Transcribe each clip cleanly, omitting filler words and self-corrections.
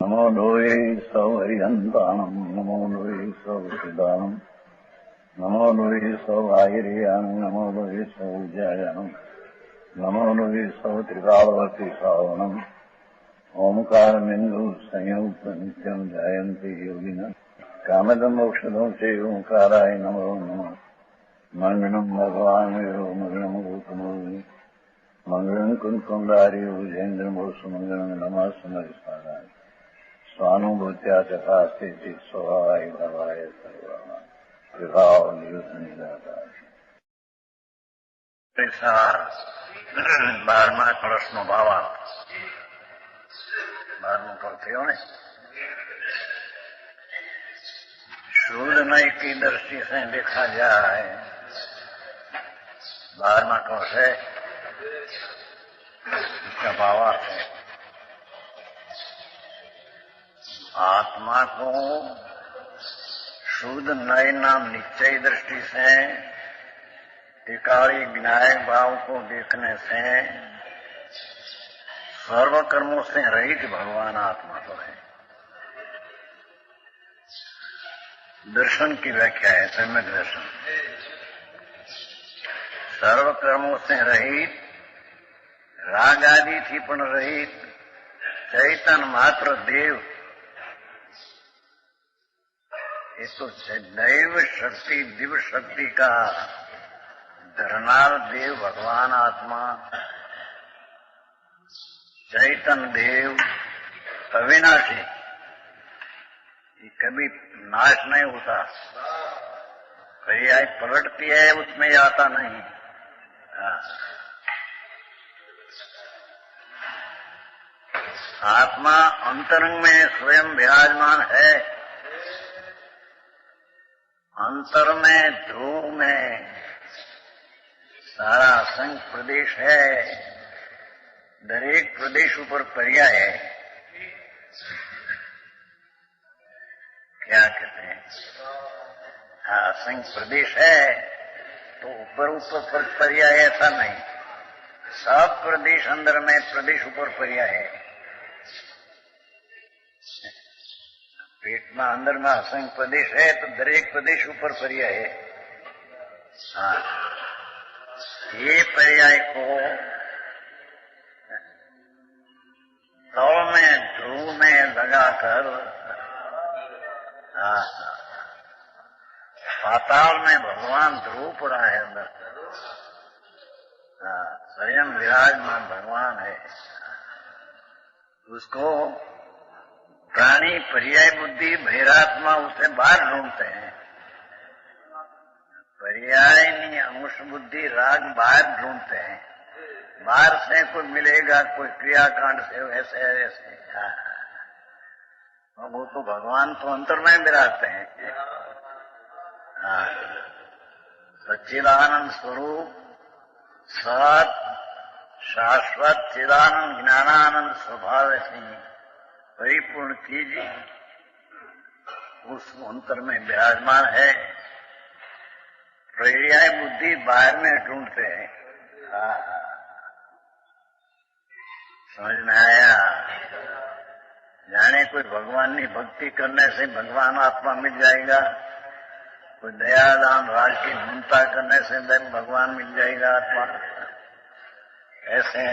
नमो लोये सौहरिहन्ताणम् नमो लोये सौहृदानम् नमो लोये सौभागिर्यानम् नमो लोये सौज्यायानम् नमो लोये सौत्रिकालवती सावनम् ओंकारमिन्दु संयुक्त नित्यम् जायन्ति योगिनः कामदम् औषधम् चैव ओंकाराय नमो नमः मङ्गलम् भगवान् विरो मङ्गलम् गौतमोऽग्नि मङ्गलम् कुन्कुण्डारि भुजेन्द्रमोसुमङ्गलम् नमः समरिसाराय स्वानुभूत्या चकास्ते स्वभावाय भवाय सर्वाः विभाव नियुद्ध बारहमा कलशનો ભાવાર્થ 12મો કળ થયો ને शूद्र नई की दृष्टि से देखा जाए 12वां कल है इसका भावार्थ है आत्मा को शुद्ध नए नाम निश्चय दृष्टि से टिकाड़ी विनायक भाव को देखने से सर्व कर्मों से रहित भगवान आत्मा तो है। दर्शन की व्याख्या है सम्यक दर्शन, सर्व कर्मों से रहित, राग आदि थी पण रहित चैतन मात्र देव, ये तो दैव शक्ति दिव्य शक्ति का धरनार देव भगवान आत्मा चैतन देव अविनाशी, ये कभी नाश नहीं होता, पर्याय पलटती है उसमें आता नहीं। आत्मा अंतरंग में स्वयं विराजमान है, अंतर में ध्रुव में सारा असंख्य प्रदेश है, दरेक प्रदेश ऊपर पर्याय है। क्या कहते हैं, हाँ असंख्य प्रदेश है तो ऊपर ऊपर पर्याय ऐसा नहीं, सब प्रदेश अंदर में प्रदेश ऊपर पर्याय है। पेट में अंदर में असंख्य प्रदेश है तो दरेक प्रदेश ऊपर पर्याय है। हाँ ये पर्याय को तौल में ध्रुव में लगाकर पाताल में भगवान ध्रुव पड़ा है अंदर, स्वयं विराजमान भगवान है। उसको प्राणी पर्याय बुद्धि भैरात्मा उसे बाहर ढूंढते हैं, पर्याय नहीं अंश बुद्धि राग बाहर ढूंढते हैं, बाहर से कोई मिलेगा कोई क्रियाकांड से वैसे ऐसे। वो तो भगवान तो अंतर में विराजते हैं। सच्चिदानंद स्वरूप सत शाश्वत चिदानंद ज्ञानानंद स्वभाव से परिपूर्ण कीजिए, उस अंतर में विराजमान है। पर्याय बुद्धि बाहर में ढूंढते हैं। समझ में आया? जाने कोई भगवान की भक्ति करने से भगवान आत्मा मिल जाएगा, कोई दया दान राज की ममता करने से भगवान मिल जाएगा आत्मा। ऐसे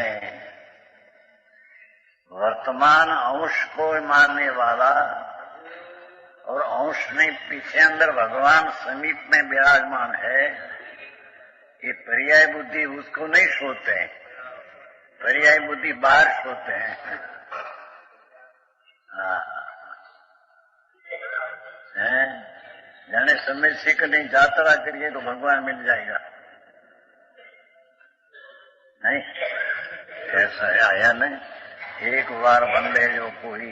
वर्तमान अंश को मानने वाला और अंश नहीं पीछे अंदर भगवान समीप में विराजमान है, ये पर्याय बुद्धि उसको नहीं सोते हैं, पर्याय बुद्धि बाहर सोते हैं। जाने समय से कहीं यात्रा करिए तो भगवान मिल जाएगा, नहीं ऐसा आया नहीं। एक बार बंदे जो कोई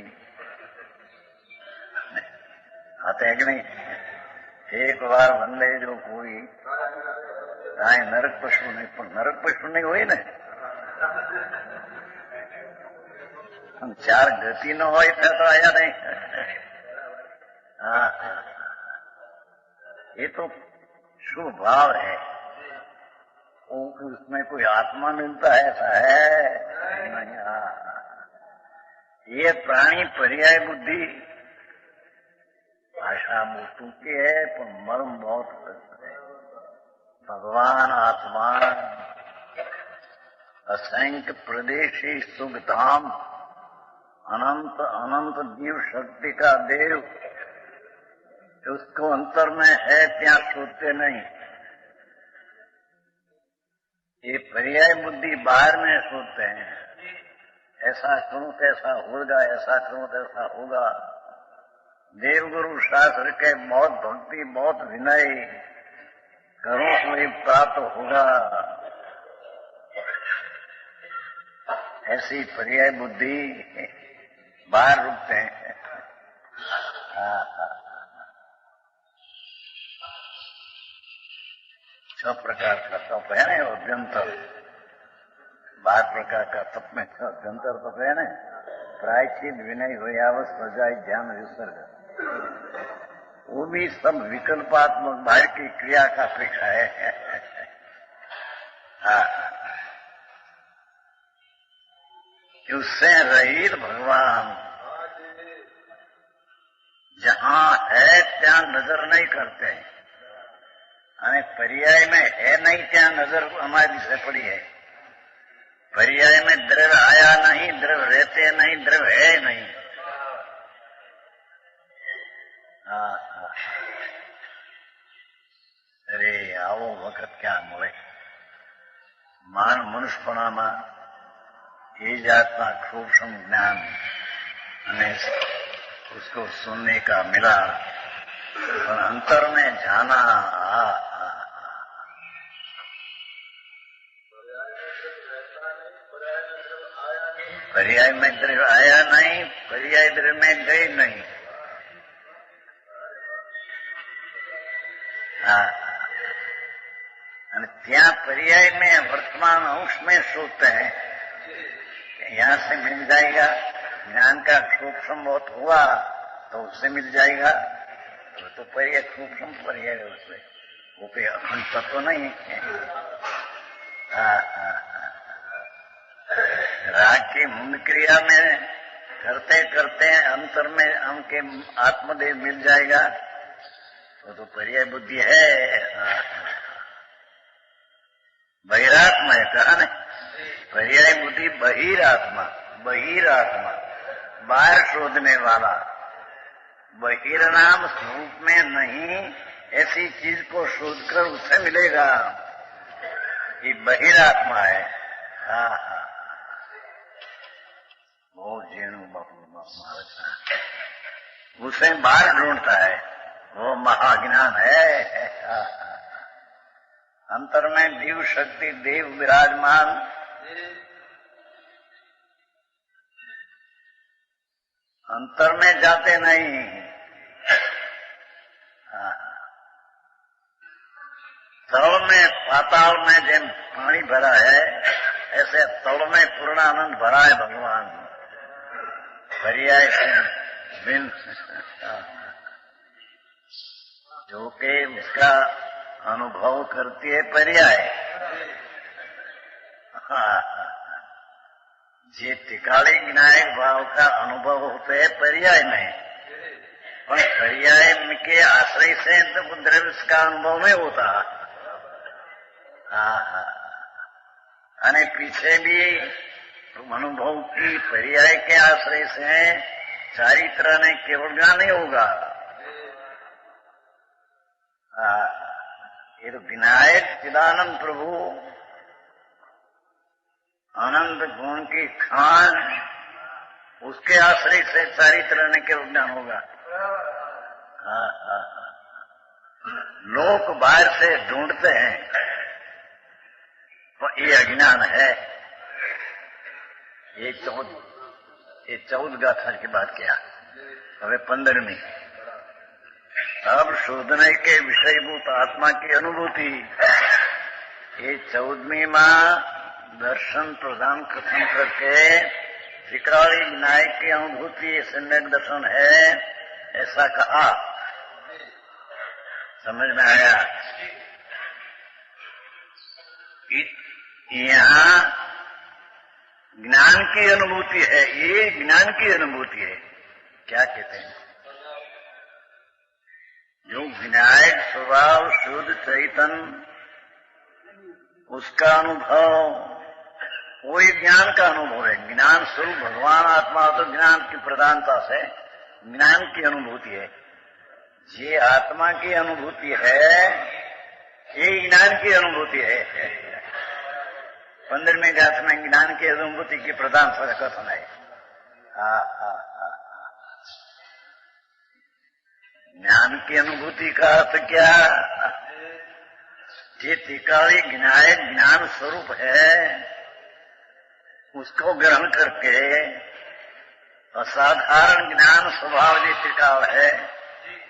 आते हैं कि नहीं, एक बार बंदे जो कोई कांई नरक पशु नहीं, पर नरक पशु नहीं हुई ने हम चार गति न हो तो आया नहीं। ये तो शुभ भाव है, उसमें कोई आत्मा मिलता है ऐसा है नहीं। ये प्राणी पर्याय बुद्धि भाषा मूर्तों की है, पर मर्म बहुत है। भगवान आत्मा असंख्य प्रदेशी सुख धाम अनंत अनंत जीव शक्ति का देव, उसको अंतर में है, त्या सोचते नहीं। ये पर्याय बुद्धि बाहर में सोचते हैं, ऐसा करूं तैसा होगा, ऐसा करूं तैसा होगा। देवगुरु शास्त्र के बहुत भक्ति, बहुत विनय करो तो ये प्राप्त होगा, ऐसी पर्याय बुद्धि बाहर रुकते हैं। छह प्रकार का तप है ना, अभ्यंतर 12 प्रकार का तप में अभ्यंतर तप है ना, प्रायश्चित, विनय, होयावस, सजाई, ध्यान, विसर्ग, वो भी सब विकल्पात्मक बाहर की क्रिया का अपेक्षा है। उससे रहित भगवान जहां है त्या नजर नहीं करते, અને पर्याय में है नहीं क्या नजर हमारी से पड़ी है। पर्याय में द्रव्य आया नहीं, द्रव्य रहते नहीं, द्रव्य है नहीं। अरे આવો વખત ક્યાં મળે। માન મનુષ્યપણામાં ये जातना खूब ज्ञान અને उसको सुनने का मिला, और अंतर में जाना। पर्याय में द्रव्य आया नहीं, पर्याय द्रव्य में गए नहीं। त्या पर्याय में वर्तमान अंश में सोचते हैं, यहाँ से मिल जाएगा, ज्ञान का सूक्ष्म बहुत हुआ तो उससे मिल जाएगा, तो पर्याय सूक्ष्म पर्याय है, उससे वो पे अखंड तत्व नहीं है। राग की मूल क्रिया में करते करते अंतर में हमके आत्मदेव मिल जाएगा, तो पर्याय बुद्धि है। बहिरात्मा है, कहा न, पर्याय बुद्धि बहिरात्मा, बहिरात्मा बाहर शोधने वाला, बहिर्नाम स्वरूप में नहीं, ऐसी चीज को शोधकर उससे मिलेगा, ये बहिरात्मा है। वो जेणु बापू महाराज उसे बाहर ढूंढता है, वो महाज्ञान है। अंतर में जीव शक्ति देव विराजमान, अंतर में जाते नहीं। तल में पाताल में जैसे पानी भरा है, ऐसे तल में पूर्णानंद भरा है भगवान। पर्याय बिन जो के उसका अनुभव करती है पर्याय। जे टिकाड़ी विनायक भाव का अनुभव होते है पर्याय में, पर पर्याय के आश्रय से तो द्रव्य का अनुभव नहीं होता। अने पीछे भी अनुभव की पर्याय के आश्रय से चारित्र ने केवल ज्ञान नहीं होगा। ये तो विनायक चिदानंद प्रभु आनंद गुण की खान, उसके आश्रय से चारित्र ने केवल ज्ञान होगा। लोग बाहर से ढूंढते हैं, तो ये अज्ञान है। ये 14 गाथा की बात किया, હવે 15वीं। अब शोधने के विषयभूत आत्मा की अनुभूति, ये 14वीं मां दर्शन प्रदान कथन करके टिकाड़ी विनायक की अनुभूति सम्यक दर्शन है, ऐसा कहा। समझ में आया? यहाँ ज्ञान की अनुभूति है, ये ज्ञान की अनुभूति है। क्या कहते हैं? जो विनायक स्वभाव शुद्ध चैतन्य, उसका अनुभव वो एक ज्ञान का अनुभव है। ज्ञान स्वरूप भगवान आत्मा तो ज्ञान की प्रधानता से ज्ञान की अनुभूति है। ये आत्मा की अनुभूति है, ये ज्ञान की अनुभूति है। 15वें गाथ में ज्ञान की अनुभूति की प्रधानता का कथन है। ज्ञान की अनुभूति का अर्थ क्या? ये त्रिकाली विनायक ज्ञान स्वरूप है, उसको ग्रहण करके असाधारण ज्ञान स्वभाव जो त्रिकाल है,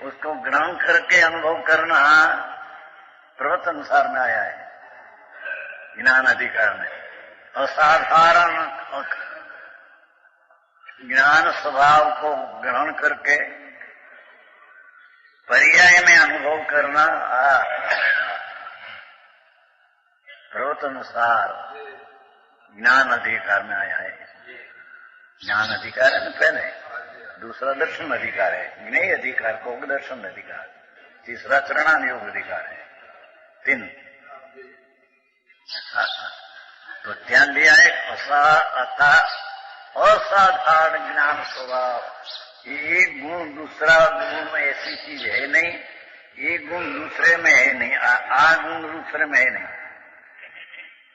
उसको ग्रहण करके अनुभव करना प्रवचन अनुसार में आया है। ज्ञान अधिकार में असाधारण ज्ञान स्वभाव को ग्रहण करके पर्याय में अनुभव करना प्रवचन अनुसार ज्ञान अधिकार में आया है। ज्ञान अधिकार है ना पहले, दूसरा दर्शन अधिकार है, ज्ञेय अधिकार को दर्शन अधिकार, तीसरा चरणानुयोग अधिकार है। 3 तो ध्यान दिया है। असाधारण ज्ञान स्वभाव, एक गुण दूसरा गुण में ऐसी चीज है नहीं, एक गुण दूसरे में है नहीं, आ गुण दूसरे में है नहीं।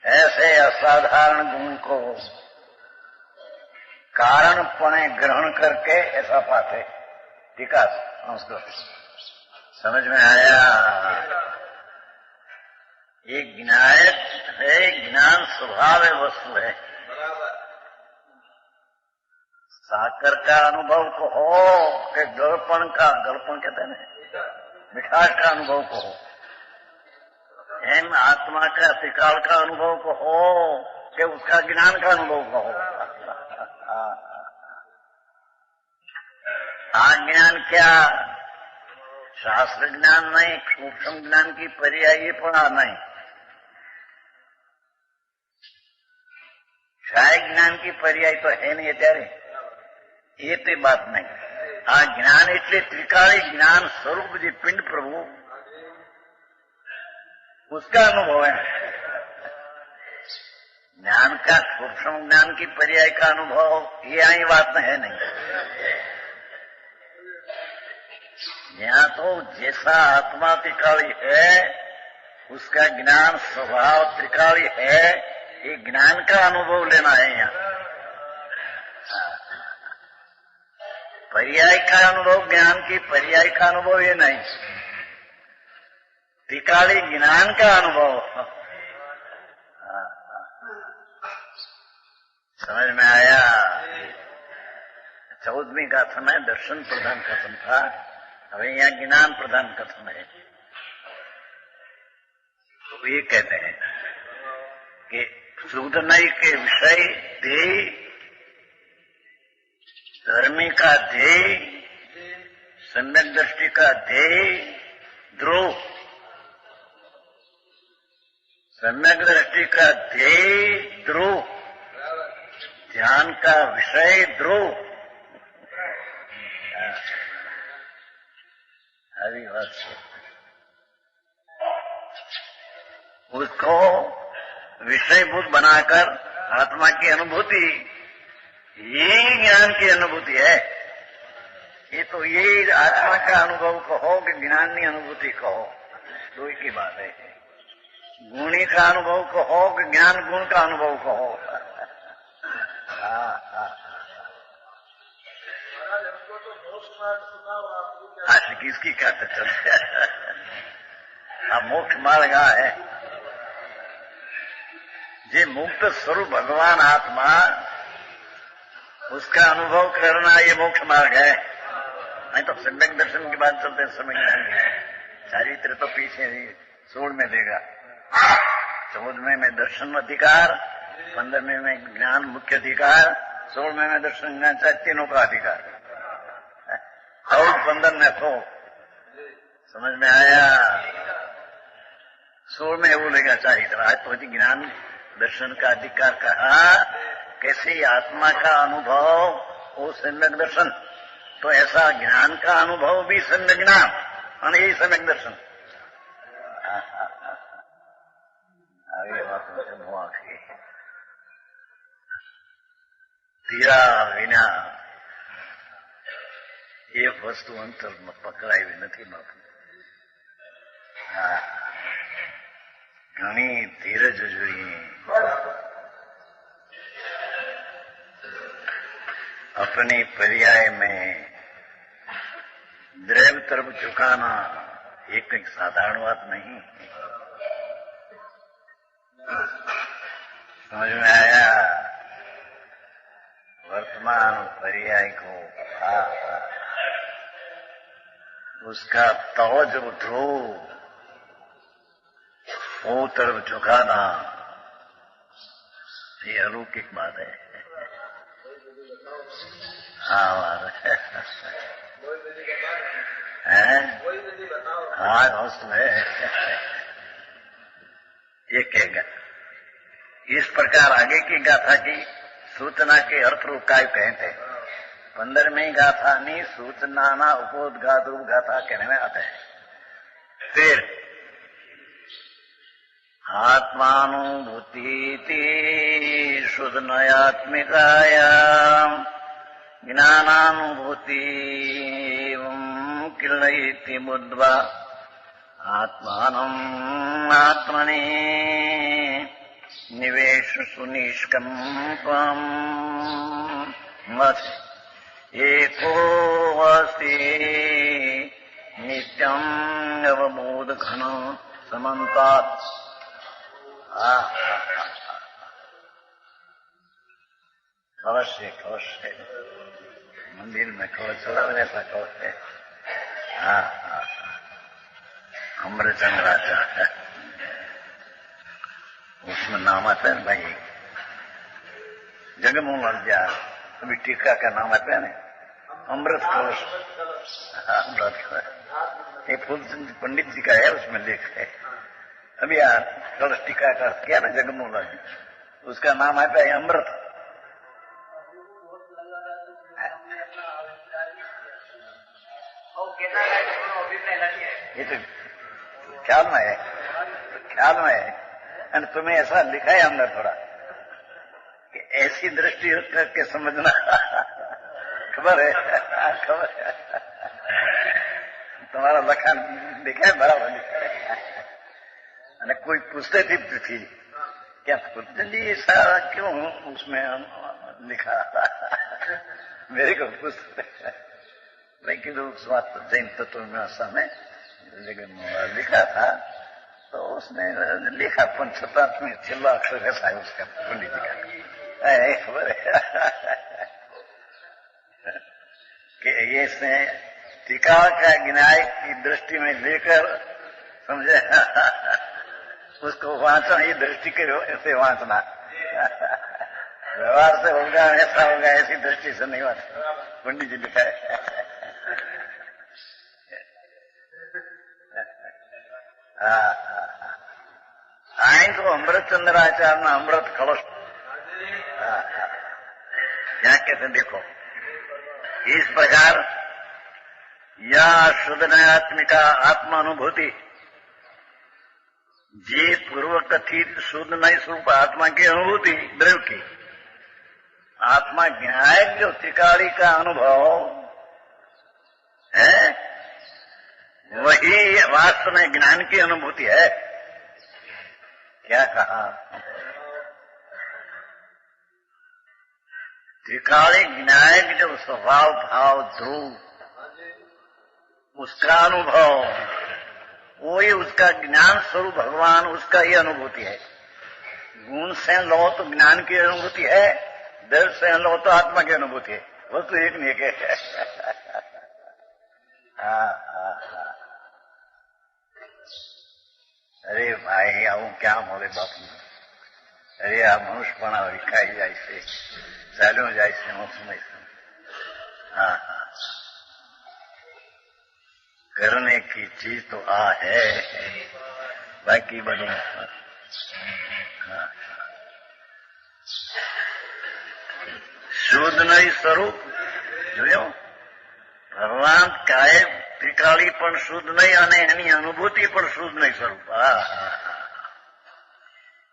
ऐसे असाधारण गुण को कारणपणे ग्रहण करके ऐसा पाते। टीका संस्कृत समझ में आया? ये ज्ञायक है, ज्ञान स्वभाव है, वस्तु है। साकर का अनुभव को हो कि गलपन का, गलपन कहते हैं ना, मिठास का अनुभव को हो, एम आत्मा का त्रिकाल का अनुभव को हो कि उसका ज्ञान का अनुभव को हो। ज्ञान क्या? शास्त्र ज्ञान नहीं, सूक्ष्म ज्ञान की पर्यायीपणा नहीं, शाय ज्ञान की पर्याय तो है नहीं અત્યારે, ये तो बात नहीं। ज्ञान એટલે त्रिकाली ज्ञान स्वरूप जी पिंड प्रभु, उसका अनुभव है। ज्ञान का सूक्ष्म ज्ञान की पर्याय का अनुभव ये आई बात है नहीं। यहाँ तो जैसा आत्मा त्रिकाली है, उसका ज्ञान स्वभाव त्रिकाली है, ये ज्ञान का अनुभव लेना है। यहाँ पर्याय का अनुभव, ज्ञान की पर्याय का अनुभव ये नहीं, त्रिकाली ज्ञान का अनुभव। समझ में आया? 14वीं गाथा में दर्शन प्रधान कथन था, अभी यहाँ ज्ञान प्रधान कथन है। तो ये कहते हैं कि सुधनई के विषय ध्येय, धर्मी का ध्येय, सम्यक दृष्टि का ध्येय ध्रुव, सम्यक दृष्टि का ध्येय ध्रुव, ध्यान का विषय ध्रुव। हरि वत्स उसको विषयभूत बनाकर आत्मा की अनुभूति, ये ज्ञान की अनुभूति है। ये तो ये आत्मा का अनुभव कहो कि ज्ञान की अनुभूति कहो, दो की बात है। गुणी का अनुभव कहो कि ज्ञान गुण का अनुभव कहो। किसकी क्या चलते अब मोक्ष मार्ग है, जे मुक्त स्वरूप भगवान आत्मा, उसका अनुभव करना ये मोक्ष मार्ग है। नहीं तो सम्यक दर्शन की बात चलते समय चारित्र तो पीछे 16 में देगा, 14वें में दर्शन अधिकार, 15वें में ज्ञान मुख्य अधिकार, 16वें में दर्शन ज्ञान, तीनों का अधिकार। और 15 में तो समझ में आया? 16 में वो लेगा चारित्र। आज तो ज्ञान दर्शन का अधिकार कहा, कैसे आत्मा का अनुभव वो सम्यक दर्शन, तो ऐसा ज्ञान का अनुभव भी सम्यक ज्ञान और यही सम्यक दर्शन। आगे बात मुआ की तीरा विना एक वस्तु अंतરમાં પકડાવી નથી બાપુ। ઘણી ધીરજ જોઈએ। अपने पर्याय में द्रव्य तरफ झुकाना एक साधारण बात नहीं। समझ में आया? वर्तमान पर्याय को उसका तवज्जो उठो, वो तरफ झुकाना ये अलौकिक बात है। हाँ उसमें ये कहेगा इस प्रकार आगे की गाथा की सूचना के अर्थ रूप काय कहते हैं। 15वीं गाथा नहीं सूचना ना उपोद्घात रूप गाथा कहने में आता है। फिर आत्मानुभूति शुद्ध नयात्मिकायाम ज्ञानानुभूति किलयति बुद्ध्वा आत्मानम् आत्मनि निवेश सुनिष्कम्पम् एको अस्ति नित्यम् अवबोध घन समन्तात्। कलश है मंदिर में कलश चला ऐसा कलश है। अमृतचंद्राचा उसमें नाम आता है भाई जगमोहन जा अभी टीका का नाम आता है ना अमृत कलश। अमृत ये फूलचंद पंडित जी का है उसमें लेख है। अभी कलश टीका का क्या ना जगमोहन उसका नाम आता है अमृत। ये तो ख्याल में है और तुम्हें ऐसा लिखा है अंदर थोड़ा कि ऐसी दृष्टि करके समझना। खबर है तुम्हारा लखन लिखा है बराबर लिखा है। कोई पूछते थी क्या पूछते जी ऐसा क्यों उसमें लिखा मेरे को पूछते लेकिन उस बात जैन तत्व मीमांसा में लिखा था तो उसने लिखा पंचशताब्दी में छिल्ला अक्षर ऐसा है उसका पंडित जी का। खबर है कि ये से टीका का न्याय की दृष्टि में लेकर समझे उसको वांचना ये दृष्टि के ऐसे वांचना व्यवहार से होगा ऐसा होगा ऐसी दृष्टि से नहीं वांचना। पंडित जी लिखा है। आए तो अमृतचंद्राचार्य ना अमृत कलश क्या कहते देखो इस प्रकार या शुद्ध नयात्मिका आत्मानुभूति जे पूर्व कथित शुद्ध नई स्वरूप आत्मा की अनुभूति द्रव्य की आत्मा ज्ञायक जो त्रिकाली का अनुभव है वही वास्तव में ज्ञान की अनुभूति है। क्या कहा त्रिकाली ज्ञायक जो स्वभाव भाव ध्रुव उसका अनुभव वही उसका ज्ञान स्वरूप भगवान उसका ही अनुभूति है। गुण से लो तो ज्ञान की अनुभूति है, दर्द से लो तो आत्मा की अनुभूति है। वो तो एक नहीं है। अरे भाई આવું क्या મળે બાપુ। अरे આ મનુષ્યપણા વિખાઈ જાય છે ચાલ્યો જાય છે મોક્ષમય। करने की चीज तो है बाकी बड़ी શુદ્ધ નહીં સ્વરૂપ જોયું. ભગવાન કાયમ ત્રિકાળી પણ શુદ્ધ નહીં અને એની અનુભૂતિ પણ શુદ્ધ નહીં સ્વરૂપ.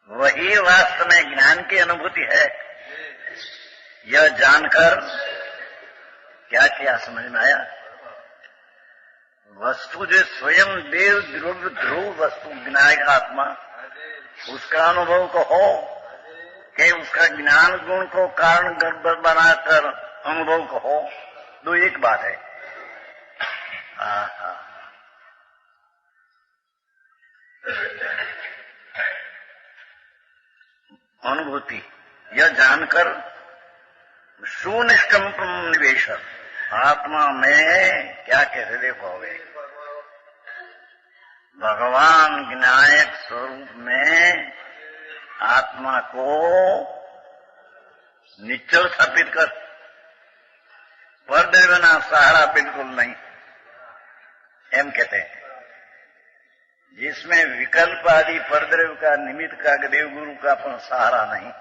वही वास्तव में ज्ञान की अनुभूति है. यह जानकर क्या किया समझ में आया. वस्तु जो स्वयं देव ध्रुव वस्तु विनायक आत्मा उसका अनुभव को हो कि उसका ज्ञान गुण को कारण गर्भ बनाकर अनुभव को हो, दो एक बात है. अनुभूति यह जानकर सुनिष्कंपम निवेश आत्मा में क्या कैसे देखोगे. भगवान विनायक स्वरूप में आत्मा को निश्चल स्थापित कर, परदेवना सहारा बिल्कुल नहीं एम कहते हैं. जिसमें विकल्प आदि परद्रव्य का निमित्त का देव गुरु का अपन सहारा नहीं.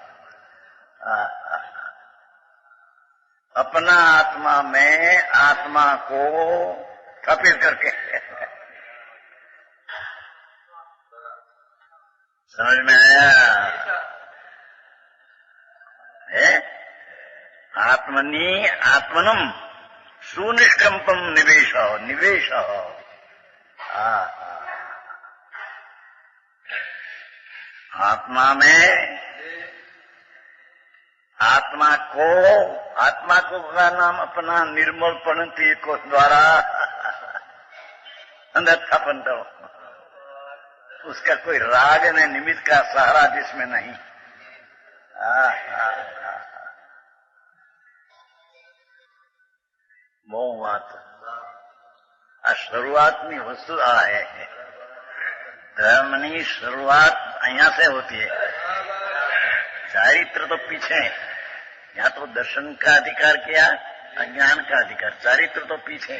अपना आत्मा में आत्मा को स्थापित करके समझ में आया है. आत्मनि आत्मनम सुनिष्कंपम निवेश निवेश. आत्मा में आत्मा को का नाम अपना निर्मल पंथी को द्वारा अंदर स्थापन करो. उसका कोई राग न निमित्त का सहारा जिसमें नहीं. બહુ વાત. આ શરૂઆતની વસ્તુ આ હે. धर्म की शुरुआत यहाँ से होती है. चारित्र तो पीछे, यहाँ तो दर्शन का अधिकार किया, अज्ञान का अधिकार. चारित्र तो पीछे,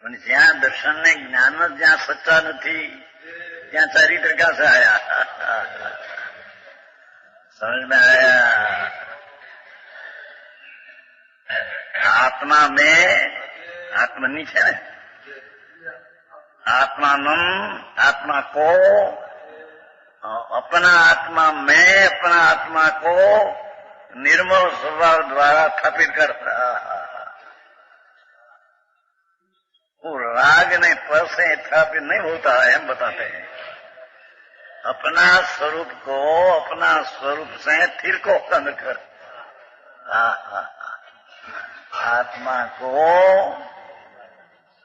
पर ज्યાં दर्शन ने ज्ञान ज्યાં सच्चा नहीं ત્યાં चारित्र कहाँ से आया. समझ में आया. आत्मा में आत्मा नीचे है. आत्मानम आत्मा को अपना आत्मा में अपना आत्मा को निर्मल स्वभाव द्वारा स्थापित करता. वो राग ने पर से स्थापित नहीं होता है हम बताते हैं. अपना स्वरूप को अपना स्वरूप से थिर को अंदर कर. आत्मा को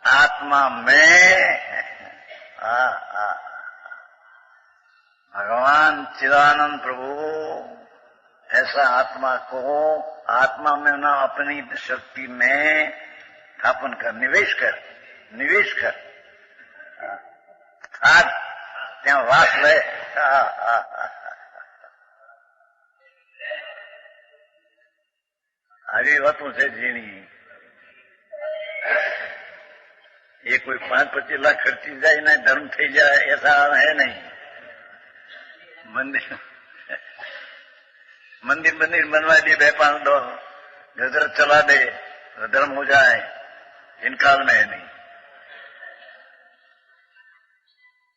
आत्मा में भगवान चिदानंद प्रभु ऐसा आत्मा को आत्मा में ना अपनी शक्ति में स्थापन कर, निवेश कर ત્યાં વાસ લે. આવી વાતો છે ઝીણી. ये कोई 5-25 लाख खर्ची जाए ना धर्म थी जाए ऐसा है नहीं. मंदिर बनवा दे 2-5 दो गजर चला दे धर्म हो जाए, इन काल में है नहीं.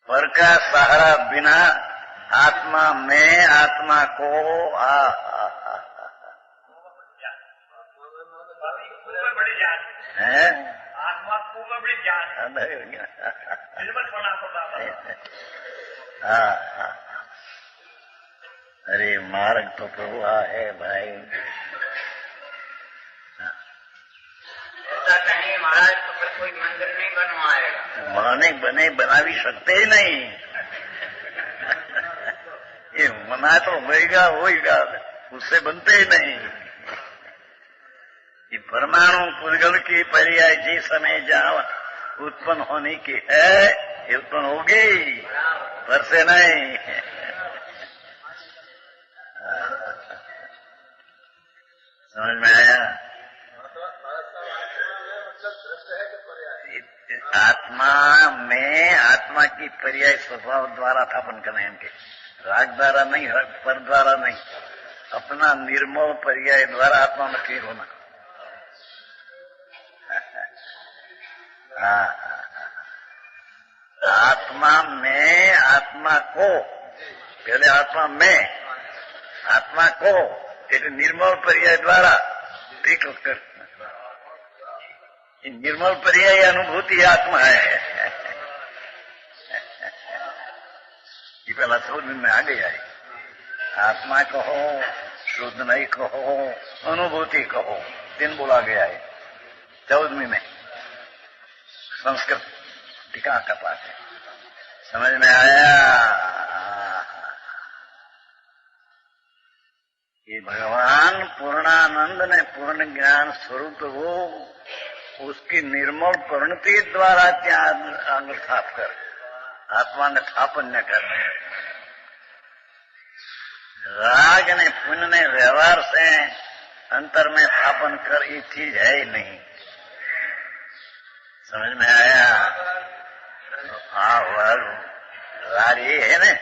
पर का सहारा बिना आत्मा में आत्मा को है अरे मार्ग तो प्रभु है भाई. ऐसा कहीं महाराज तो फिर कोई मंदिर नहीं बनवाएगा. बना भी सकते ही नहीं. ये मना तो होएगा उससे बनते ही नहीं. ये परमाणु पुद्गल की पर्याय जिस समय जहाँ उत्पन्न होने की है ये उत्पन्न होगी, पर से नहीं. समझ में आया. आत्मा में आत्मा की पर्याय स्वभाव द्वारा स्थापन करना है. इनके राग द्वारा नहीं, पर द्वारा नहीं. अपना निर्मल पर्याय द्वारा आत्मा में स्थिर होना। आत्मा में आत्मा को, पहले आत्मा में आत्मा को एक निर्मल पर्याय द्वारा ठीक कर, निर्मल पर्याय अनुभूति आत्मा है। ये पहला समझ में आ गया है। आत्मा कहो, शुद्ध नहीं कहो, अनुभूति कहो, 3 बोला गया है 14वीं में संस्कृत टीका का पाठ है। समझ में आया? ये भगवान पूर्णानंद ने पूर्ण ज्ञान स्वरूप हो, उसकी निर्मल परिणति द्वारा त्याग अंग स्थाप कर आत्मा ने स्थापन न करने, राग ने पुण्य ने व्यवहार से अंतर में स्थापन कर, ये चीज है ही नहीं। समझ में आया? हाँ, राग ये है ना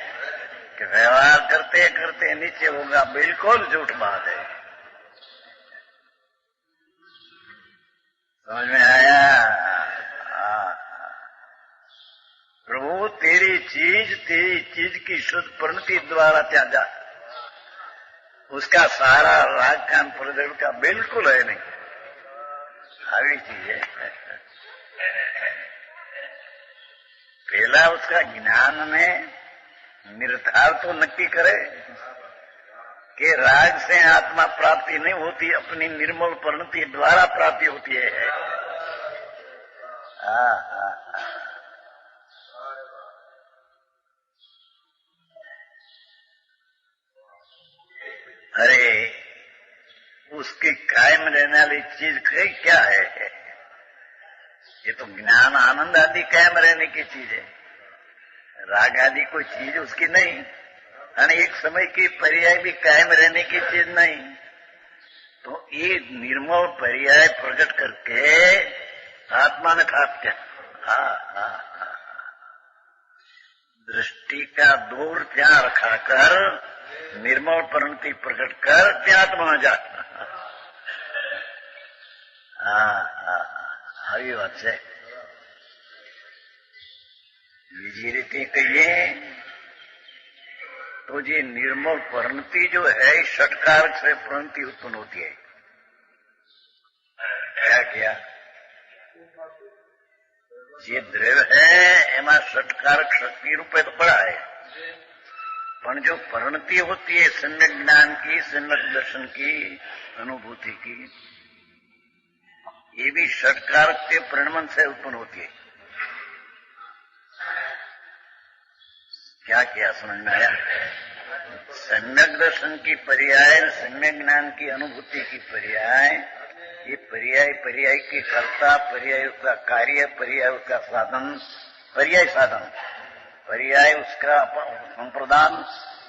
कि व्यवहार करते करते नीचे होगा, बिल्कुल झूठ बात है। समझ में आया? प्रभु तेरी चीज की शुद्ध परिणति द्वारा त्यागा, उसका सारा राग कान प्रदर्शन का बिल्कुल है नहीं, हावी चीज है। पहला उसका ज्ञान में निर्धार तो नक्की करे कि राग से आत्मा प्राप्ति नहीं होती, अपनी निर्मल परिणति द्वारा प्राप्ति होती है। अरे उसकी कायम रहने वाली चीज क्या है? ये तो ज्ञान आनंद आदि कायम रहने की चीज है, राग आदि कोई चीज उसकी नहीं, और एक समय की पर्याय भी कायम रहने की चीज नहीं। तो ये निर्मल पर्याय प्रकट करके आत्मा में खाते। दृष्टि का दूर त्याग रखाकर निर्मल परिणति प्रकट कर त्यात्मा जा। આવી વાત છે। બીજી રીતે કહીએ तो ये निर्मल परिणति जो है षटकारक से परिणति उत्पन्न होती है। क्या किया? ये द्रव्य है एमा षटकारक शक्ति रूपे तो पड़ा है, पर जो परिणति होती है सम्यक ज्ञान की, सम्यक दर्शन की, अनुभूति की, ये भी षटकारक के परिणमन से उत्पन्न होती है। क्या किया? समझ में आया? सम्यक दर्शन की पर्याय, सम्यक ज्ञान की अनुभूति की पर्याय, ये पर्याय के कर्ता, पर्याय उसका कार्य, पर्याय उसका साधन, पर्याय साधन, पर्याय उसका संप्रदान,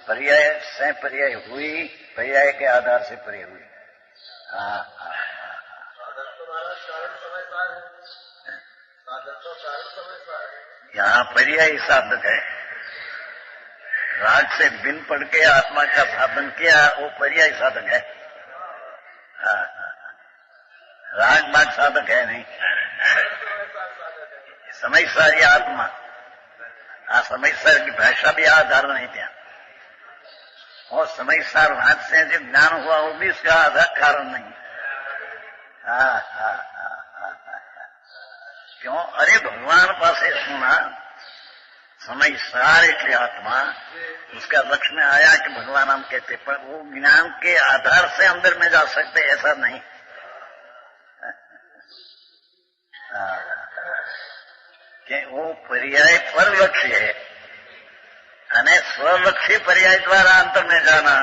पर्याय से पर्याय हुई, पर्याय के आधार से पर्याय हुई। यहाँ पर्याय साधक है। राग से बिन पढ़ के आत्मा का साधन किया, वो पर्याय साधक है। राग बाग साधक है नहीं। समय सारी आत्मा, समय सार की भाषा भी आधार नहीं था, और समय सार राग से जो ज्ञान हुआ वो भी उसका आधार कारण नहीं। क्यों? अरे भगवान पासे सुना समय सार એટલે आत्मा, उसका लक्ष्य में आया कि भगवान हम कहते, पर वो ज्ञान के आधार से अंदर में जा सकते, ऐसा नहीं। कि वो पर्याय पर लक्ष्य है, અને स्वलक्ष्य पर्याय द्वारा अंतर में जाना।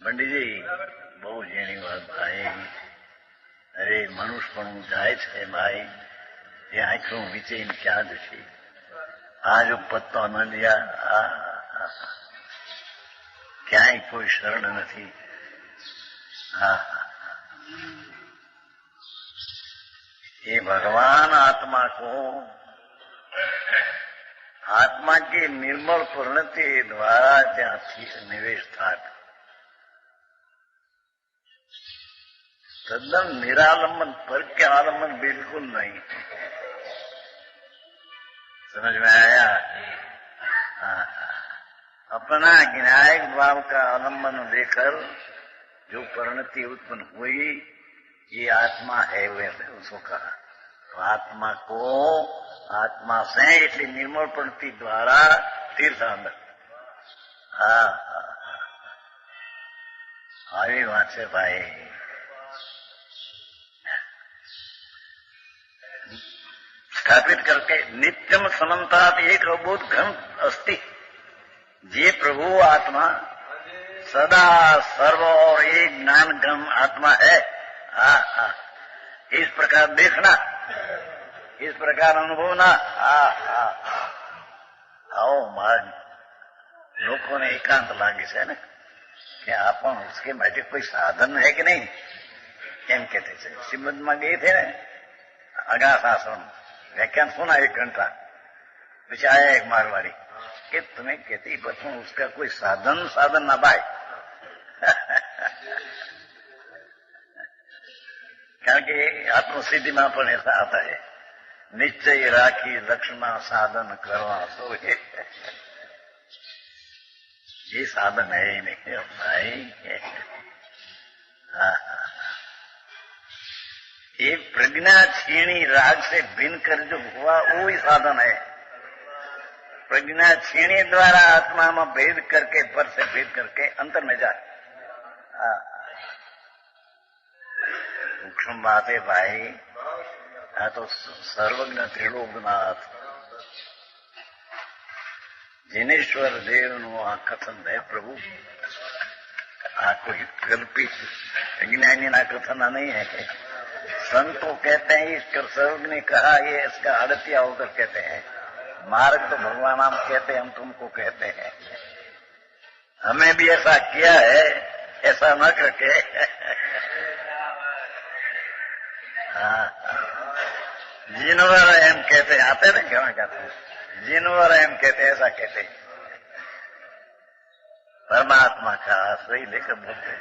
पंडित जी बहु झीणी बात भाई। अरे मनुष्यपणું જાય છે ભાઈ, એ આંખો વિચેને ક્યાં જશે? આ જો પત્તો ન લ્યા, ક્યાંય કોઈ શરણ નથી। ये भगवान आत्मा को आत्मा की निर्मल परिणति द्वारा ત્યાં નિવેશ થાય तद्दन निरालंबन पर के आलंबन बिल्कुल नहीं। समझ में आया? अपना ज्ञायक भाव का आलंबन लेकर जो परिणति उत्पन्न हुई ये आत्मा है वैसे उसको कहा। तो आत्मा को आत्मा से इतनी निर्मल परिणति द्वारा तीर्थ अंदर આવી વાત છે ભાઈ। स्थापित करके नित्यम समन्तात एक अबोध घन अस्ति जे प्रभु आत्मा सदा सर्व और एक ज्ञान घन आत्मा है। इस प्रकार देखना, इस प्रकार अनुभवना। आओ महाराज लोगों ने एकांत लागे છે ને कि आप उसके માટે कोई साधन है कि नहीं એમ कहते थे। श्रीमद में गए थे ना अगास आश्रम, व्याख्यान सुना 1 घंटा। पीछे आया एक मारवाड़ी कि तुम्हें कहती बच्चों उसका कोई साधन ना भाई कारण के आत्मसिद्धि में पण ऐसा आता है निश्चय राखी लक्ष्य साधन करवा सो ये साधन है ही नहीं भाई। ये प्रज्ञा छीणी राग से भिन्न कर जो हुआ वो ही साधन है। प्रज्ञा छीणी द्वारा आत्मा में भेद करके पर से भेद करके अंतर में जाए। सूक्ष्म बात है भाई। तो सर्वज्ञ त्रिलोकनाथ जिनेश्वर देव नु आ कथन है प्रभु। कोई कल्पित ज्ञानी ना कथन नहीं है। संतो कहते हैं ईश्वर सर्वज्ञ ने कहा, ये इसका अड़तिया होकर कहते हैं। मार्ग तो भगवान हम कहते हैं, हम तुमको कहते हैं। हमें भी ऐसा किया है, ऐसा न करके जिनवर एम कहते आते ना क्या कहते हैं, जिनवर एम कहते ऐसा कहते परमात्मा का आश्रय लेकर बोलते।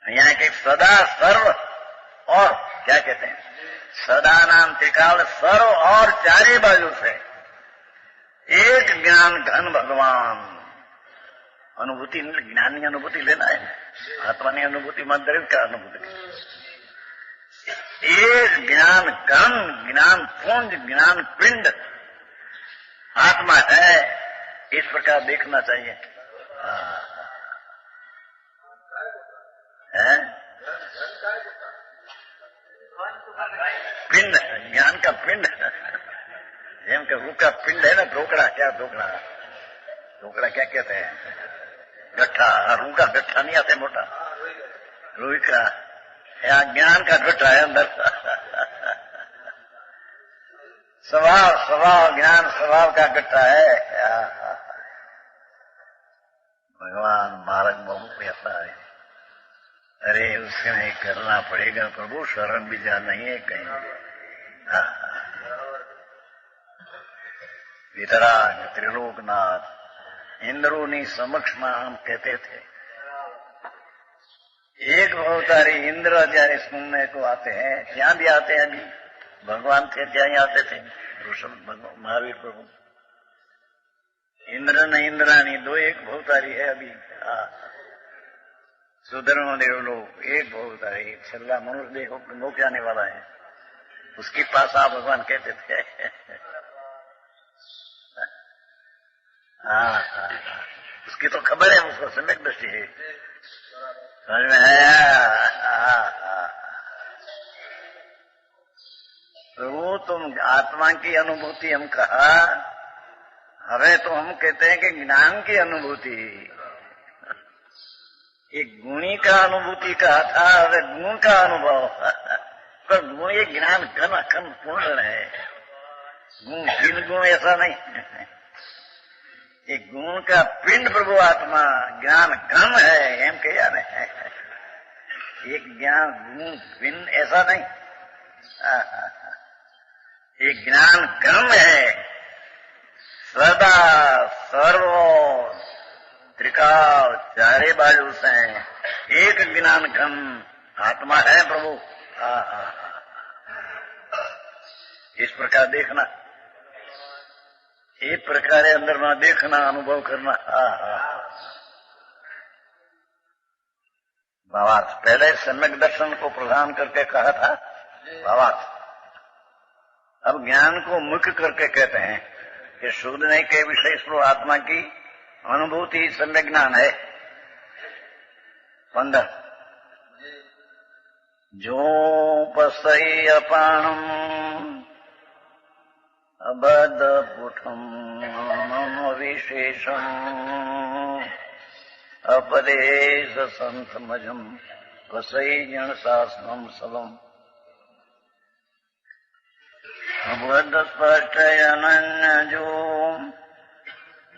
यहाँ के सदा सर्व और क्या कहते हैं सदा नाम त्रिकाल सर्व और चारे बाजू से एक ज्ञान घन भगवान। अनुभूति ज्ञान की अनुभूति लेना है, आत्मा की अनुभूति मंदिर का अनुभूति। एक ज्ञान घन ज्ञान पुंज ज्ञान पिंड आत्मा है। इस प्रकार देखना चाहिए। है पिंड ज्ञान का पिंड जेम का रूह का पिंड है ना। ढोकड़ा क्या ढोकड़ा ढोकड़ा क्या कहते हैं गट्ठा। रूह का गट्ठा नहीं आते मोटा, रूह का या ज्ञान का गट्ठा है अंदर। स्वभाव ज्ञान स्वभाव का गट्ठा है। भगवान मार्ग बहुत ऐसा है। अरे उसमें करना पड़ेगा प्रभु, शरण भी जा नहीं है कहीं। वितराग त्रिलोकनाथ इंद्रों समक्ष में हम कहते थे। एक अवतारी इंद्र जયારે सुनने को आते हैं, ત્યાં भी आते हैं। अभी भगवान थे ત્યાં ही आते थे। महावीर प्रभु इंद्र न इंद्राणी दो एक भवतारी है। अभी सुधर्म देव लोग एक भवतारी, छल्ला मनुष्य देखो मोक्ष जाने वाला है, उसके पास आप भगवान कहते थे। उसकी तो खबर है, उसको सम्यक दृष्टि है। समझ में आया? प्रभु तुम आत्मा की अनुभूति हम कहा, हमें तो हम कहते हैं कि ज्ञान की अनुभूति। एक गुणी का अनुभूति कहा था, अरे गुण का अनुभव। पर गुण ये ज्ञान घन अखंड पूर्ण है। गुण भिन्न गुण ऐसा नहीं। एक गुण का पिंड प्रभु आत्मा ज्ञान घन है एम कह जाने। एक ज्ञान गुण भिन्न ऐसा नहीं। एक ज्ञान घन है सदा सर्व त्रिकाल चारे बाजू से एक ज्ञान घन आत्मा है प्रभु। इस प्रकार देखना, एक प्रकार अंदर में देखना, अनुभव करना। भावार्थ पहले सम्यक दर्शन को प्रदान करके कहा था भावार्थ, अब ज्ञान को मुख्य करके कहते हैं कि शोधने के विषय स्वरूप आत्मा की अनुभूति सम्यक ज्ञान है। 15 जो पसई अपाणम अबद पुठम विशेषम अपदेश संतमजम पसई जन शासनम सबम अबद स्पष्टय अनन्य जो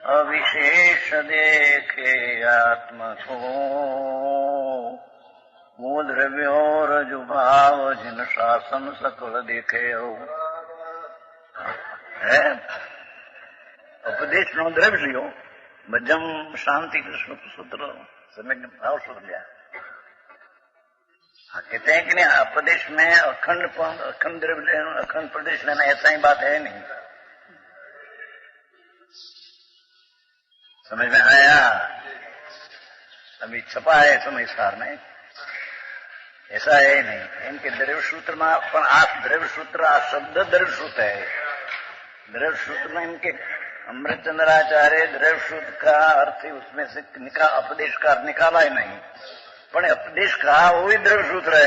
अविशेष देखे आत्म को मूल द्रव्योर जो भाव जिन शासन सकल देखे हो है। उपदेश नो द्रव्य मध्यम शांति कृष्ण सूत्र सम्यक भाव सूत्र लिया। कहते हैं कि नहीं उपदेश में अखंड द्रव्य लेना, अखंड प्रदेश लेना, ऐसा ही बात है नहीं। समझ में आया? अभी छपा है समाचार में, ऐसा है नहीं। इनके द्रव्य सूत्र में आप द्रव्य सूत्र शब्द द्रव्य सूत्र है। द्रव्य सूत्र में इनके अमृतचंद्राचार्य द्रव्य सूत्र का अर्थ उसमें से उपदेश का अर्थ निकाला ही नहीं, पर उपदेश कहा वही द्रव्य सूत्र है।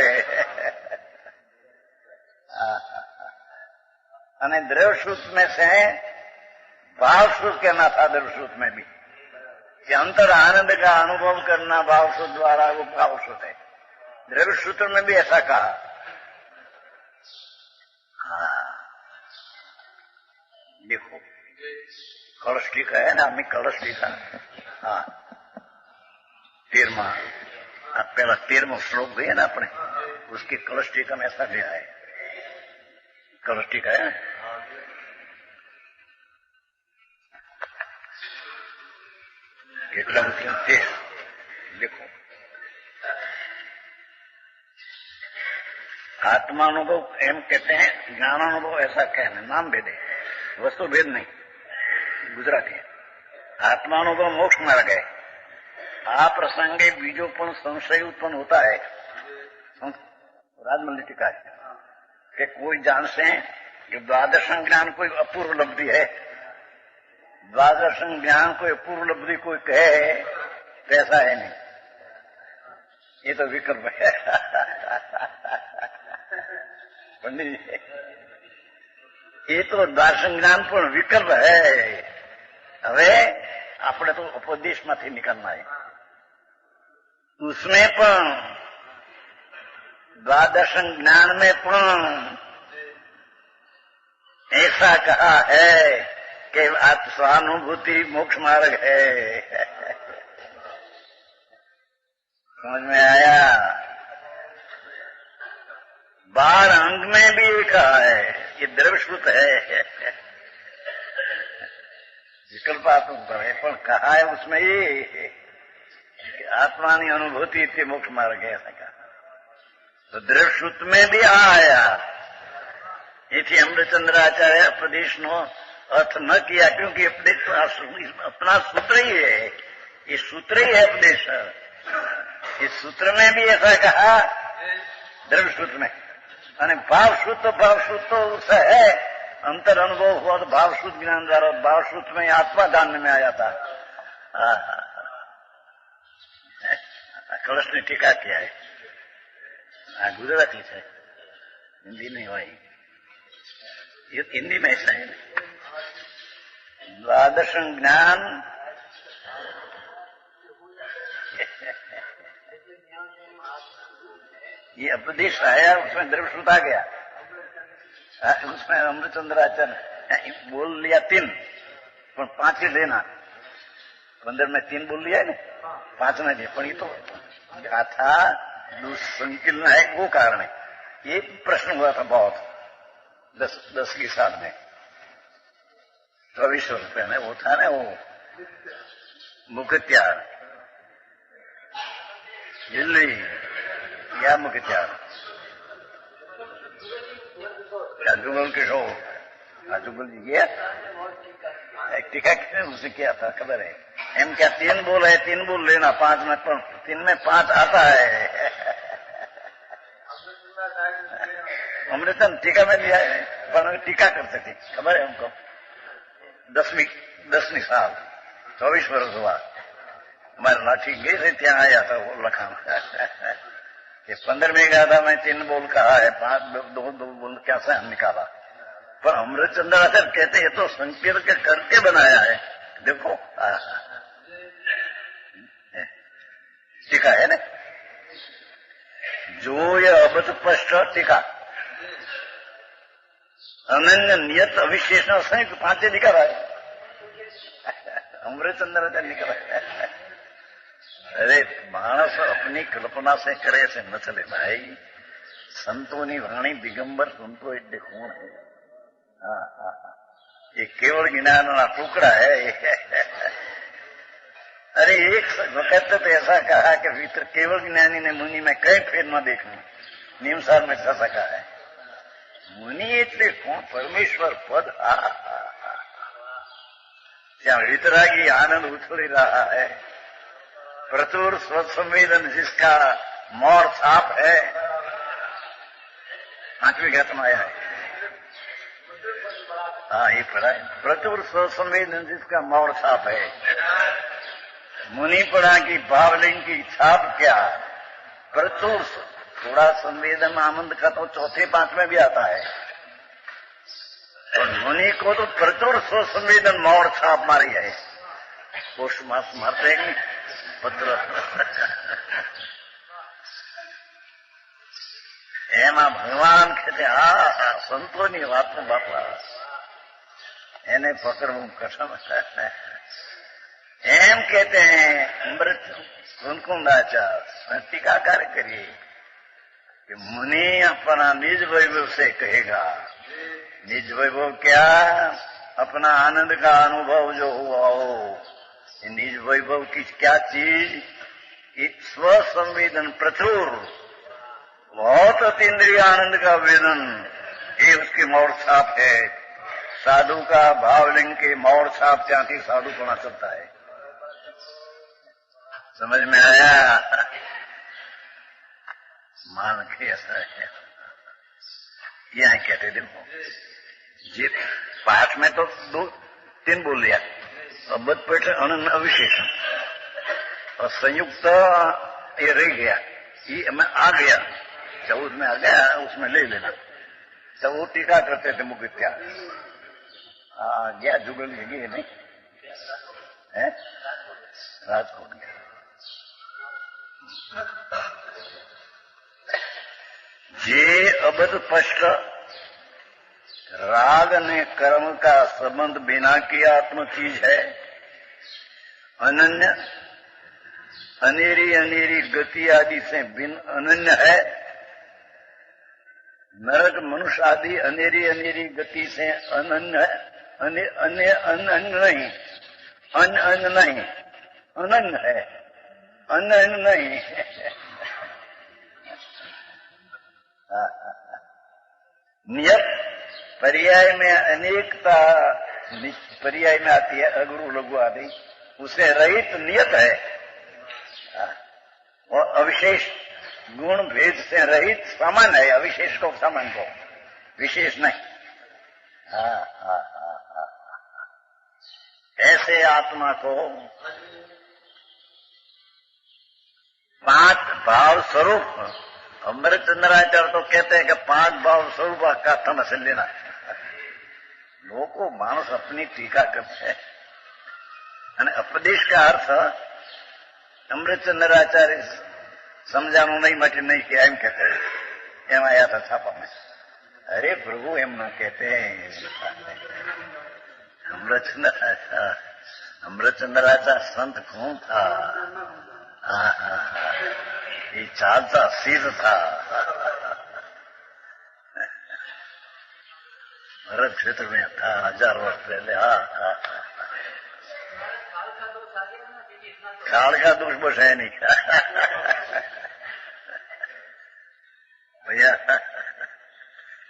द्रव्य सूत्र में से भाव सूत्र कहना था। द्रव्य सूत्र में भी कि अंतर आनंद का अनुभव करना भाव सूत्र द्वारा, वो भाव सूत्र है। द्रव्य सूत्र में भी ऐसा कहा। देखो कलश टीका है ना, हमने कलश टीका 13वां पहला 13वां श्लोक भी है ना अपने, उसकी कलश टीका में ऐसा लिया है। कलश टीका है કેટલા મુખ્ય છે देखो। आत्मानुभव एम कहते हैं, ज्ञानानुभव ऐसा कहना, नाम भेद है, वस्तु भेद नहीं, गुजराती है। आत्मानुभव मोक्ष मार्ग है। आ प्रसंगे बीजोपन संशय उत्पन्न होता है। राजमल्ली टीका है कि कोई जान से कि द्वादश ज्ञान कोई अपूर्व लब्धि है, द्वादश ज्ञान कोई अपूर्व लब्धि कोई कहे तो ऐसा है नहीं, ये तो विकल्प है। पंडित जी, ये तो द्वादश ज्ञान पूर्ण विकल्प है। હવે આપણે તો ઉપદેશમાંથી નીકળના है, उसमें पण द्वादश ज्ञान में पण ऐसा कहा है कि स्वानुभूति मोक्ष मार्ग है। समझ में आया? 12 अंग में भी कहा है, ये द्रव्यश्रुत है। विकल्पात्मक पर है, पर कहा है उसमें ये कि आत्मा की अनुभूति थी मोक्ष मार्ग है, ऐसा कहा। तो द्रव्यश्रुत में भी आया। ये अमृतचंद्राचार्य उपदेश नो अर्थ न किया, क्योंकि उपदेश अपना सूत्र ही है, ये सूत्र ही है उपदेश। इस सूत्र में भी ऐसा कहा द्रव्य सूत्र में, અને भावश्रुत तो उस है अंतर अनुभव हुआ तो भावश्रुत ज्ञान द्वारा, भावश्रुत में आत्मा दान में आया था। कलश ने टीका किया है, गुजराती है, हिंदी नहीं हुई। ये हिंदी में ऐसा है, द्वादश ज्ञान ये उपदेश आया, उसमें द्रव्यश्रुत आ गया। उसमें अमृतचंद्राचार्य बोल लिया 3, पर 5 ही लेना। 15 में 3 बोल लिया है, 5 में दिया, पर ये तो गाथा संकीर्ण है, वो कारण है। ये प्रश्न हुआ था बहुत 10 की साल में। ₹24 में वो था ना, वो मुखत्यार दिल्ली या मुखत्यार जादूगल के शो जादूगल जी गया एक टीका उसने किया था, खबर है एम क्या 3 बोल है, 3 बोल लेना, 5 में 3 में 5 आता है। अमृतन टीका में लिया है, पर टीका करते थे, खबर है हमको। 10वीं साल 24 वर्ष हुआ, हमारे लाठी गए थे, ત્યાં आया था वो लखान कि 15 गया था, मैं 3 बोल कहा है, 2 बोल कैसे निकाला। पर अमृतचंद्र आचार्य कहते हैं तो संकीर्ण के करके बनाया है, देखो टीका है ना, जो ये अबध स्पष्ट टीका अनन्य नियत अविशेषण संयुक्त 5 लिखा है, अमृतचंद्र आचार्य लिखा है। अरे मानस अपनी कल्पना से करे से न चले भाई, संतों की वाणी दिगंबर संतो एट खून है। ये केवल ज्ञान का टुकड़ा है। अरे एक वक्त तो ऐसा कहा कि भीतर केवल ज्ञानी ने मुनि में कई फेर न देखने, नियमसार में ऐसा कहा है। मुनि एटले कौन? परमेश्वर पद क्या वितरागी आनंद उछल रहा है, प्रचुर स्वसंवेदन जिसका मौर छाप है। 5वीं गत में आया है, हाँ ये पढ़ा है, प्रचुर स्वसंवेदन जिसका मौर छाप है। मुनि पढ़ा की भावलिंग की छाप क्या, प्रचुर थोड़ा संवेदन आनंद का तो 4-5 भी आता है, और मुनि को तो प्रचुर स्वसंवेदन मौर छाप मारी है। पोष मास मारते हैं पत्र એમાં ભગવાન કે સંતોની વાતનું બાપા એને પકડવું કઠણ એમ कहते हैं। अमृत कुंकुंडाचार्य टीकाकार करिए कि मुनि अपना निज वैभव से कहेगा, निज वैभव क्या? अपना आनंद का अनुभव जो हुआ हो, निज वैभव की क्या चीज? स्व संवेदन प्रचुर, बहुत अतीन्द्रिय आनंद का वेदन, ये उसकी मौर छाप है। साधु का भावलिंग के मौर छाप त्याथी साधु कोना चलता है। समझ में आया? मान के ऐसा है, यह कहते देखो जी, पाठ में तो 2-3 बोल लिया, अबध पेट अनन्य अविशेषण, और संयुक्त ये रह गया, ये मैं आ गया, जब उसमें आ गया उसमें ले लेना। तब वो टीका करते थे मुख्य गया जुगल गए नहीं है, राजकोट गया। जे अबध स्पष्ट राग ने कर्म का संबंध बिना की आत्म चीज है, अनन्य अनेरी अनेरी गति आदि से भिन्न अनन्य है। नरक मनुष्य आदि अनेरी अनेरी गति से अनन्य है, अन्य अनन्य नहीं, अन्य नहीं, अनन्य है, अन्य नहीं। नियत पर्याय में अनेकता पर्याय में आती है, अगुरु लघु आदि, उसे रहित नियत है, और अविशेष गुण भेद से रहित समान है। अविशेष को समान को, विशेष नहीं। ऐसे आत्मा को 5 भाव स्वरूप, अमृतचंद्राचार्य तो कहते हैं कि 5 भाव स्वरूप का कथन से लेना। लोगों मानस अपनी टीका करते हैं, અને उपदेश का अर्थ अमृतचंद्राचार्य समझाणु नहीं मटे नहीं किया, एम कहते हैं, एम आया था छापा में। अरे प्रभु एम न कहते हैं, अमृतचंद्राचार्य संत कौन था? ये चालता सिद्ध था। कुरुक्षेत्र क्षेत्र में था 1000 वर्ष पहले। हाँ, काल का दोष बस है नहीं भैया,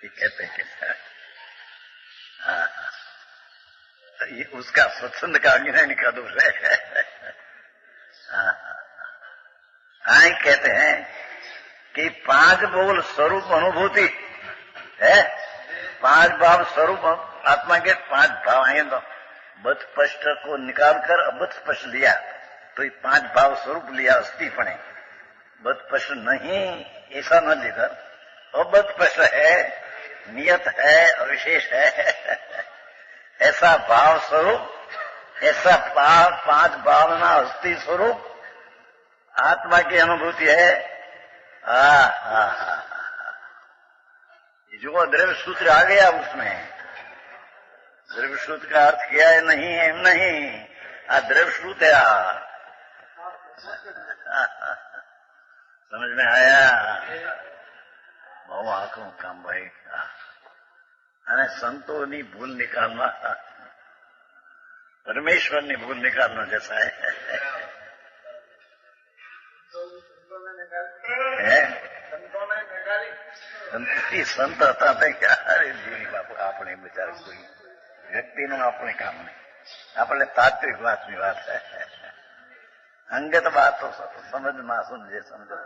ये कहते हैं ये उसका स्वच्छंद का अज्ञानी का दोष है। हाँ, कहते हैं कि 5 बोल स्वरूप अनुभूति है, 5 भाव स्वरूप आत्मा के 5 भाव हैं। तो बत स्पष्ट को निकालकर अबत स्पष्ट लिया तो ये 5 भाव स्वरूप लिया अस्तिपणे। बत स्पष्ट नहीं ऐसा न लेकर अबत स्पष्ट है, नियत है, अविशेष है, ऐसा भाव स्वरूप, ऐसा 5 भावना अस्थि स्वरूप आत्मा की अनुभूति है। जो द्रव्य सूत्र आ गया उसमें, द्रव्य सूत्र का अर्थ किया है नहीं है नहीं, द्रव्य सूत्र है। समझ में आया? बहु आंखों काम भाई, અને સંતોની ભૂલ નિકાલना परमेश्वરની भूल निकालना जैसा है। संत હતા તે ક્યારે જીવી બાપુ, આપણે બિચારે કોઈ વ્યક્તિનું આપણે કામ નહીં, આપણે તાત્વિક વાતની વાત છે। અંગત વાતો સમજ ના સમજે સમજો।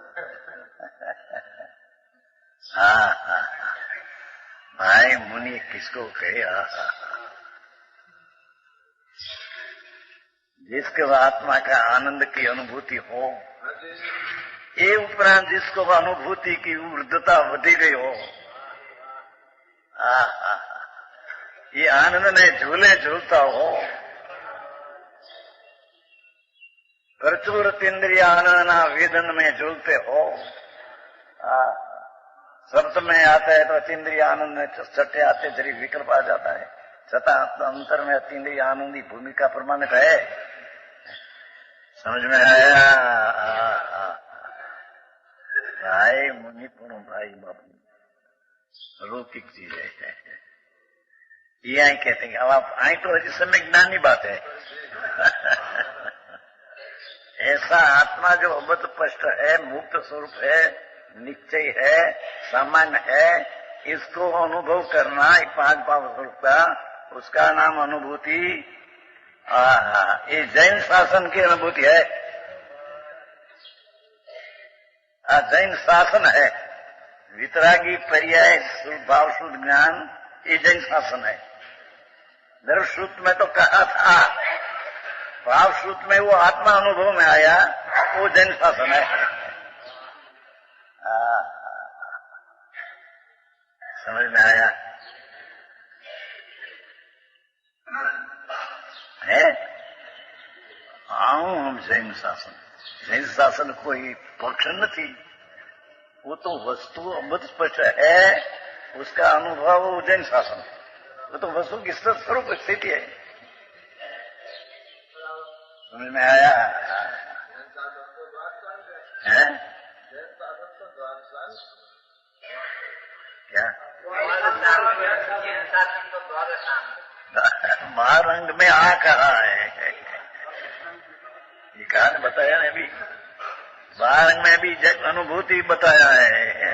हाँ, भाई मुनि किसको कहे? जिसके आत्मा का आनंद की अनुभूति हो, ये उपरांत जिसको अनुभूति की ऊर्ध्वता वधी गई हो, ये आनंद में झूले झूलता हो, प्रचुर इंद्रिय आनंद वेदन में झूलते हो, शब्द में आता है तो अतीन्द्रिय आनंद में छठे आते जरी विकल्प आ जाता है, छठा अंतर में अतीन्द्रिय आनंद की भूमिका प्रमाणित है। समझ में आया? भाई मुनि पुणो भाई बापू लौकिक चीज है। ये आई कहते हैं, अब आप आई तो इस समय ज्ञान की बात है। ऐसा आत्मा जो अबत स्पष्ट है, मुक्त स्वरूप है, निश्चय है, सामान्य है, इसको अनुभव करना 5 भाव स्वरूप का, उसका नाम अनुभूति। ये जैन शासन की अनुभूति है, जैन शासन है। वितरागी पर्याय भाव शुद्ध ज्ञान, ये जैन शासन है। दर्शुत में तो कहा था, भाव शुद्ध में वो आत्मा अनुभव में आया, वो जैन शासन है। समझ में आया? है आऊं हम जैन शासन। जैन शासन कोई पक्ष नहीं, वो तो वस्तु अमृत स्पष्ट है, उसका अनुभव जैन शासन, वो तो वस्तु की स्वरूप स्थिति है। समझ में आया? है क्या महारंग में आ कहा है? ये कहा बताया है अभी, महारंग में भी अनुभूति बताया है।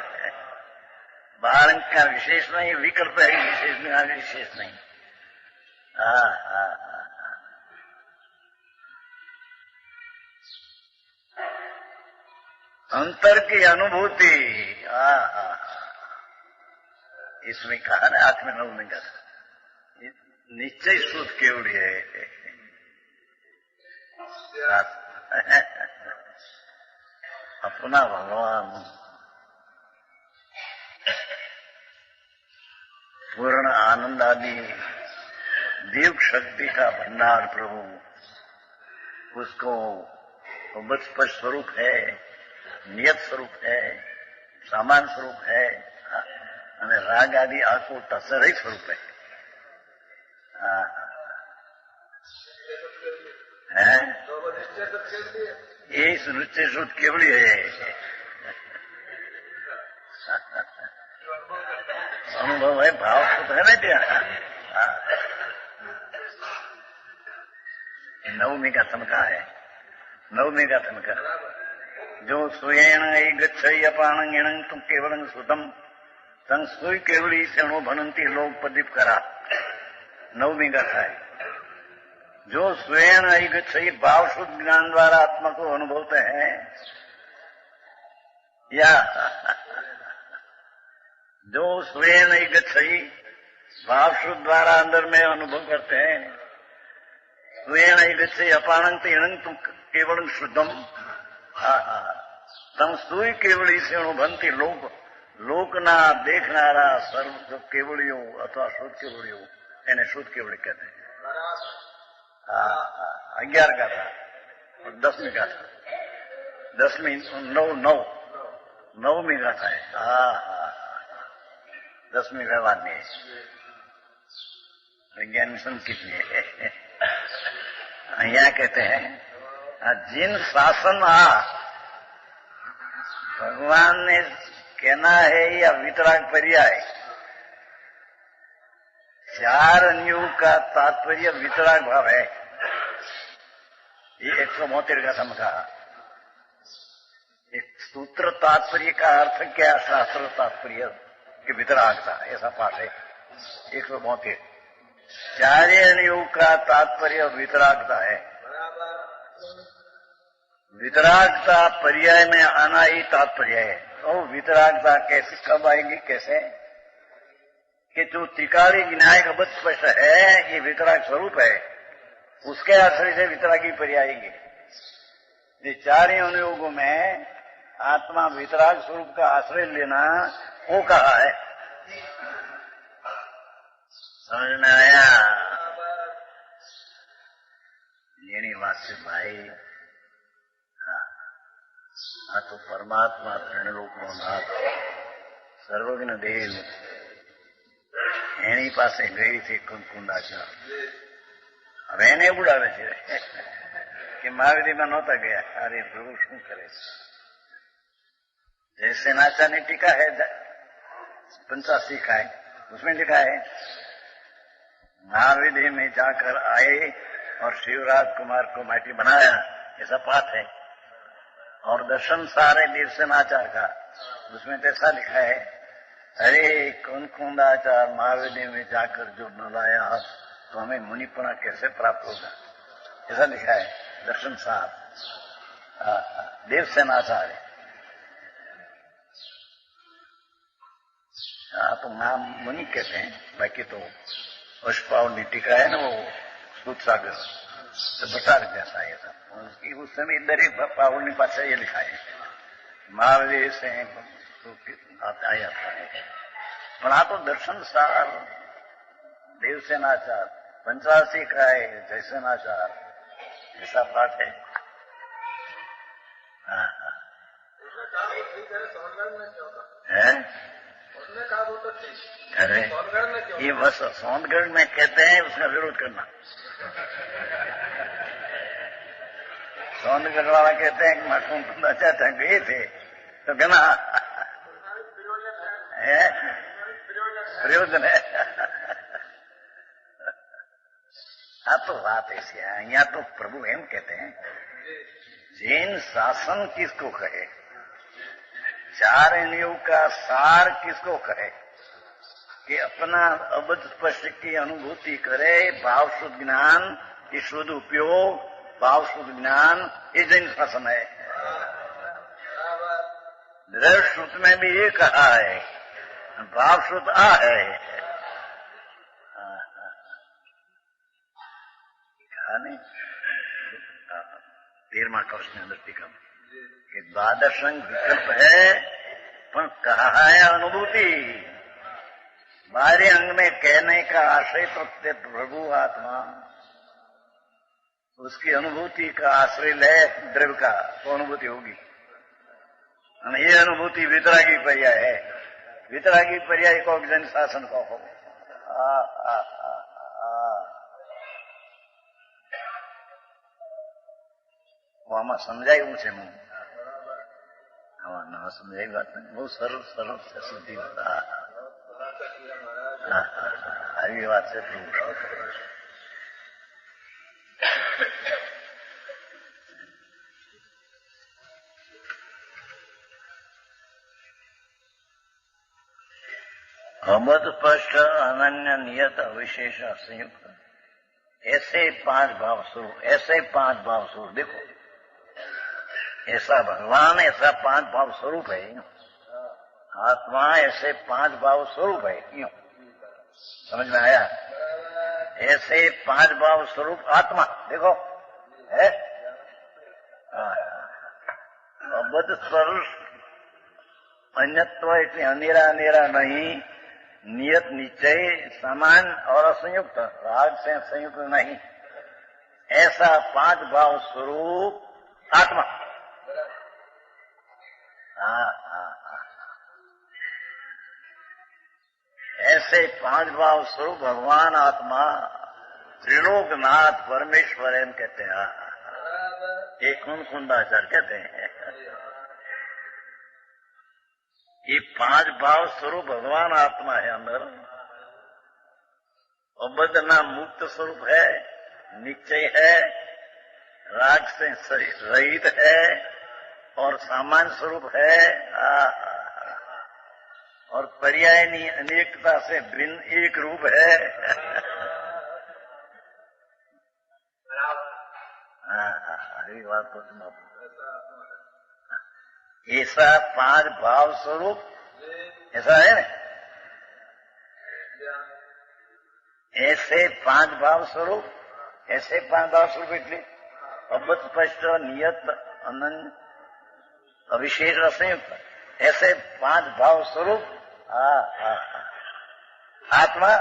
महारंग का विशेष नहीं, विकल्प है, विशेष में विशेष नहीं। अंतर की अनुभूति, इसमें कहा ना 8 में 9 में कहा निश्चय शुद्ध केवली है। अपना भगवान पूर्ण आनंद आदि दिव्य शक्ति का भंडार प्रभु, उसको स्पष्ट स्वरूप है, नियत स्वरूप है, सामान स्वरूप है, राग आदि आकुट असरहित स्वरूप है। ये नृत्य शुद्ध केवली है। अनुभव है, भाव शुद्ध है ना क्या? नवमी का थमका है, नवमी का थमका। जो स्वयं गच्छई अपाणंगिणं तुम केवलं सुतम तंग सुई केवली क्षणो भनंती लोग प्रदीप करा। नवमी का है जो स्वयं गच्छई भाव शुद्ध ज्ञान द्वारा आत्मा को अनुभवते हैं, या जो स्वयं गच्छई भाव शुद्ध द्वारा अंदर में अनुभव करते हैं, स्वयं गच्छई अपाणंति इणं तुम केवल शुद्धम तम सुई केवली से अनुभवती लोग લોકના દેખનારા સર્વ જો કેવળીઓ અથવા શુદ્ધ કેવળીઓ એને શુદ્ધ કેવળી કહેते हैं। 11 का था और 10वीं का था, 10वीं 9वीं का था। 10वीं व्यवहार में विज्ञान मिशन कितनी है। यहाँ कहते हैं जिन शासन भगवान ने कहना है या वितराग पर्याय, 4 अन्यों का तात्पर्य वितराग भाव है। ये 172 का समझा। एक सूत्र तात्पर्य का अर्थ क्या, शास्त्र तात्पर्य कि वितरागता, ऐसा पाठ है 172। 4 अन्यों का तात्पर्य वितरागता है। वितरागता पर्याय में आना ही तात्पर्य है। तो वितरागता कैसे कब आएगी, कैसे कि जो त्रिकाली विनायक अबध स्पष्ट है ये वितराग स्वरूप है, उसके आश्रय से वितरागी पर्याय आएंगे। ये 4 अनुयोगों में आत्मा वितराग स्वरूप का आश्रय लेना वो कहा है। समझ में आया? येनी वास्य भाई। हाँ तो परमात्मा ત્રણલોકનો નાથ સર્વજ્ઞ દેવ એની પાસે ગઈ છે કુંકુંડાચાર। હવે એને ઉડાવે છે કે મહાવીરમાં નહોતા ગયા। અરે પ્રભુ શું કરે છે? जैसे नाचानी टीका है 85 का है, उसमें लिखा है महाविधि में जाकर आए और शिवराज कुमार को माटी बनाया, ऐसा पाठ है। और दर्शन सारे दीर्घनाचार का, उसमें ऐसा लिखा है अरे कौन कुंदाचार महाविधि में जाकर जो बनाया तो हमें मुनिपना कैसे प्राप्त होगा, ऐसा लिखा है दर्शन सार देवसेनाचार्य। तो नाम मुनि कहते हैं, बाकी तो अष्टपावली टीका है ना वो सूत सागर तो बटार जैसा है था। उसकी उस समय दरेक पावनी पासा ये लिखा है महावीर से आया था। पर आ तो दर्शन सार देवसेनाचार 85 का है जयसेनाचार, ऐसा पाठ है। अरे ये बस सोनगढ़ में कहते हैं, उसका विरोध करना। सोनगढ़ वाला कहते हैं कि मैं चाहता गए थे तो कहना प्रयोजन है। हाँ तो बात ऐसी है, यहाँ तो प्रभु एम कहते हैं जैन शासन किसको कहे, 4 इंद्रियों का सार किसको कहे कि अपना अबध स्पष्ट की अनुभूति करे। भाव शुद्ध ज्ञान की शुद्ध उपयोग, भाव शुद्ध ज्ञान ये जैन शासन है। दृढ़ श्रुत में भी ये कहा है भाव शुद्ध आ है। कहा नहीं 13वां कवच में अंदर टीका कि द्वादशंग विकल्प है पर कहा है अनुभूति। बाहरी अंग में कहने का आश्रय तो प्रभु आत्मा, उसकी अनुभूति का आश्रय ले द्रव्य का तो अनुभूति होगी। ये अनुभूति वितरागी पर्याय है। वितरागी पर्याय को जन शासन को हो। આમાં સમજાયું છે હું આમાં ન સમજાય વાત બહુ સરળ સરળ છે સીધી વાત। આવી વાત છે પ્રભુ. अमद स्पष्ट अनन्य नियत अविशेष संयुक्त ऐसे 5 भाव स्वरूप, ऐसे 5 भाव स्वरूप. देखो ऐसा भगवान, ऐसा 5 भाव स्वरूप है. आत्मा ऐसे 5 भाव स्वरूप है. क्यों? समझ में आया? ऐसे 5 भाव स्वरूप आत्मा देखो है. अबद्ध स्पर्श अन्यत्व એટલે અનેરા અનેરા नहीं, नियत निश्चय समान और असंयुक्त, राग से संयुक्त नहीं, ऐसा 5 भाव स्वरूप आत्मा. ऐसे 5 भाव स्वरूप भगवान आत्मा त्रिलोकनाथ परमेश्वर एम कहते हैं. एक कुंडाचार्य कहते हैं. ये 5 भाव स्वरूप भगवान आत्मा है. अंदर अबद्ध नाम मुक्त स्वरूप है, निश्चय है, राग से रहित है और सामान्य स्वरूप है, और पर्यायनी अनेकता से भिन्न एक रूप है. ये बात तो सुनो. ऐसा 5 भाव स्वरूप ऐसा है ना. ऐसे 5 भाव स्वरूप, ऐसे 5 भाव स्वरूप એટલે અબદ્ધ સ્પષ્ટ નિયત અનન્ય अविशेष असंयुक्त ऐसे 5 भाव स्वरूप आत्मा,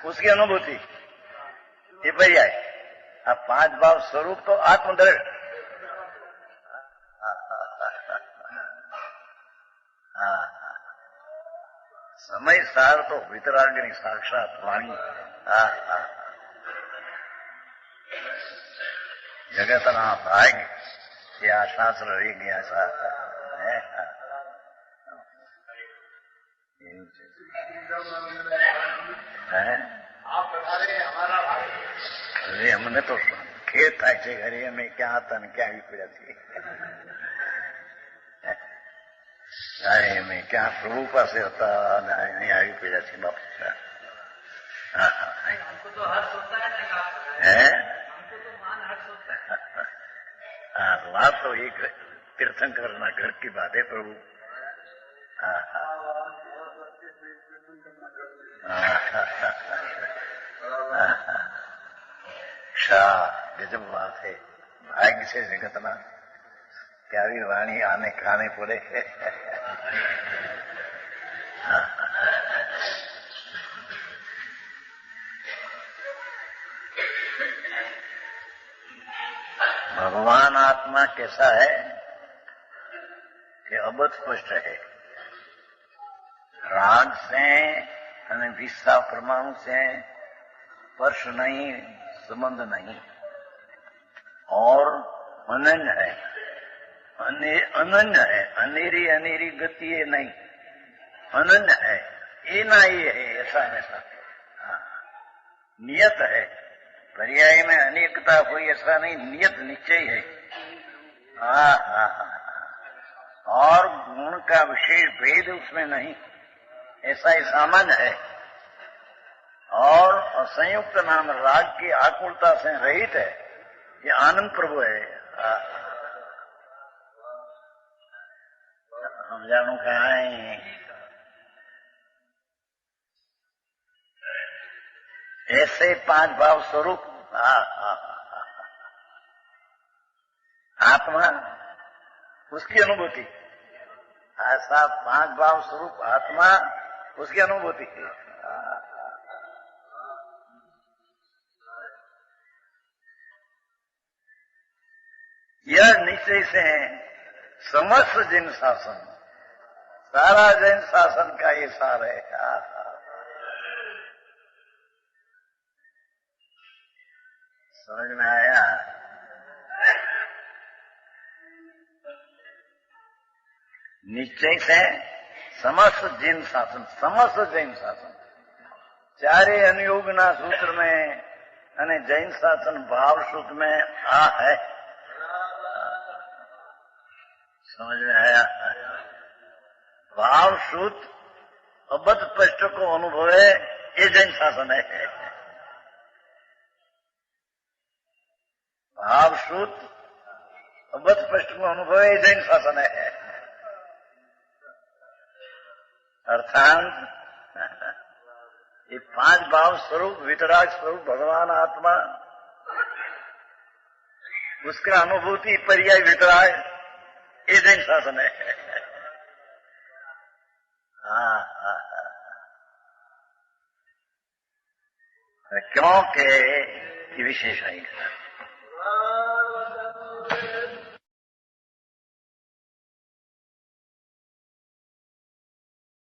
उसकी अनुभूति, ये पर्याय. 5 भाव स्वरूप तो आत्मदृढ़. समय सार तो वितराग्नि साक्षात वाणी. जगतना भाग्य या शास्त्र रही गया सा है. अरे हमने तो खेत था घरे में क्या आता न क्या विपरीत थी. अरे में क्या प्रभु पास होता नहीं आई पीड़ा थी बाप. हमको तो हर्ष होता है. हमको तो मान हर्ष होता है. बात तो एक तीर्थंकर ना घर की बात है प्रभु. गजब बात है. भाग्य से जगतना प्यारी वाणी आने खाने पड़े. भगवान आत्मा कैसा है कि अबद्ध स्पष्ट है. राग से અને વિષા પરમાણુ से स्पर्श नहीं, संबंध नहीं, और अनन्य है. अनन्य है. अनेरी अनेरी गति है नहीं, अनन्य है. ये ना ये है ऐसा ऐसा. नियत है. पर्याय में अनेकता कोई ऐसा नहीं, नियत निश्चय है. और गुण का विशेष भेद उसमें नहीं, ऐसा ही सामान्य है. और असंयुक्त नाम राग की आकुलता से रहित है. ये आनंद प्रभु है. हम जानू कहाँ है. ऐसे 5 भाव स्वरूप आत्मा, उसकी अनुभूति. ऐसा 5 भाव स्वरूप आत्मा, उसकी अनुभूति. यह निश्चय से समस्त जैन शासन, सारा जैन शासन का ये सार है. समझ में आया? निश्चय से समस्त जैन शासन, समस्त जैन शासन चारे अनुयोगना सूत्र में અને જૈન શાસન भाव सूत्र में आ है। समझ में आया? भाव सूत्र अबद्ध स्पष्ट को अनुभवे ये जैन शासन है। भाव सूत्र अबद्ध स्पष्ट को अनुभवे ये जैन शासन है। अर्थात ये 5 भाव स्वरूप वितराग स्वरूप भगवान आत्मा, उसका अनुभूति पर्याय वितराग ये जैन शासन है। क्योंकि विशेष है।